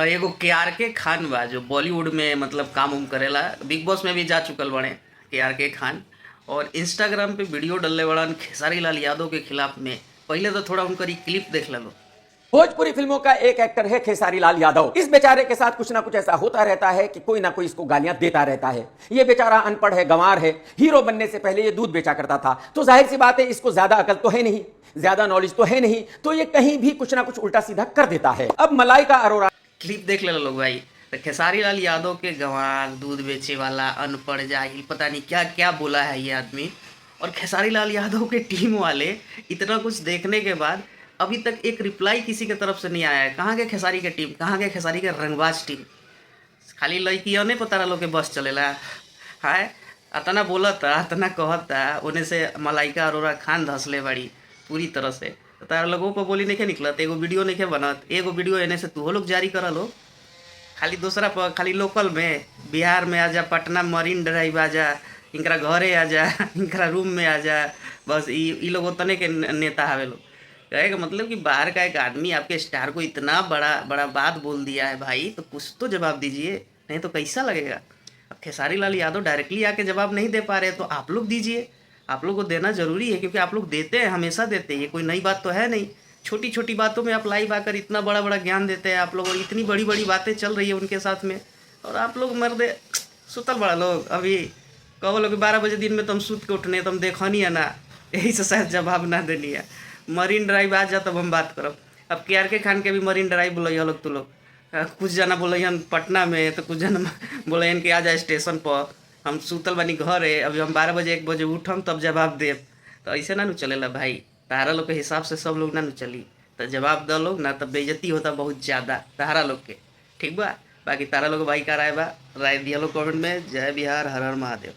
एगो के खान बा जो बॉलीवुड में मतलब काम उम करेला, बिग बॉस में भी जा चुकल बड़े के खान। और इंस्टाग्राम पे वीडियो डलले बड़न खेसारी लाल यादव के खिलाफ में। पहले तो थोड़ा उनकर क्लिप देख लो। भोजपुरी फिल्मों का एक एक्टर है खेसारी लाल यादव। इस बेचारे के साथ कुछ ना कुछ ऐसा होता रहता है कि कोई ना कोई इसको गालियां देता रहता है। ये बेचारा अनपढ़ है, गंवार है। हीरो बनने से पहले ये दूध बेचा करता था, तो जाहिर सी बात है इसको ज्यादा अकल तो है नहीं, ज्यादा नॉलेज तो है नहीं, तो ये कहीं भी कुछ ना कुछ उल्टा सीधा कर देता है। अब मलाइका अरोरा क्लिप देख ले लोग भाई। तो खेसारी लाल यादव के गंवार, दूध बेचे वाला, अनपढ़, जाहिल, पता नहीं क्या क्या बोला है ये आदमी। और खेसारी लाल यादव के टीम वाले इतना कुछ देखने के बाद अभी तक एक रिप्लाई किसी के तरफ से नहीं आया है। कहाँ के खेसारी के टीम, कहाँ के खेसारी के रंगबाज टीम? खाली लड़कियों ने पता लोग के बस चलेला है। अतना बोलता, अतना कहता, उन्हें से मलाइका अरोरा खान धसले बड़ी पूरी तरह से। तो तार लोगों को बोली नहीं निकलत, एगो वीडियो नहीं बनत, एगो वीडियो एने से तू लोग जारी कर लो। खाली दूसरा पर खाली लोकल में बिहार में आ जा, पटना मरीन ड्राइव आ जा, इनकरा घरे आ जा, इनकरा रूम में आ जा। बस ई लोग उतने के नेता हवे लोग। कहे का मतलब कि बाहर का एक आदमी आपके स्टार को इतना बड़ा बड़ा बात बोल दिया है भाई, तो कुछ तो जवाब दीजिए, नहीं तो कैसा लगेगा। अब खेसारी लाल यादव डायरेक्टली आके जवाब नहीं दे पा रहे, तो आप लोग दीजिए। आप लोग को देना जरूरी है, क्योंकि आप लोग देते हैं, हमेशा देते हैं, ये कोई नई बात तो है नहीं। छोटी छोटी बातों में आप लाइव आकर इतना बड़ा बड़ा ज्ञान देते हैं आप लोग, और इतनी बड़ी बड़ी बातें चल रही है उनके साथ में, और आप लोग मर्दे सुतल बड़ा लोग। अभी कहो लोग 12 बजे दिन में तुम सुत के उठने, तुम देखो नहीं है ना, यही से शायद जवाब ना देनी है। मरीन ड्राइव आ जा तब हम बात करब। अब के खान के भी मरीन ड्राइव बोलिए लोग, तो लोग कुछ जना बोलियन पटना में, तो कुछ जना बोलियन कि आ जाए स्टेशन पर, हम सुतल बनी घर है, अभी हम 12 बजे 1 बजे उठम तब जवाब देव। तो ऐसे ना चलेला भाई, तारा लोग के हिसाब से सब लोग ना चली। तो जवाब दो लोग ना, तब बेइज्जती होता बहुत ज़्यादा तारा लोग के। ठीक बा, बाकी तारा लोग भाई का राय बा, राय दिया लोग कमेंट में। जय बिहार, हर हर महादेव।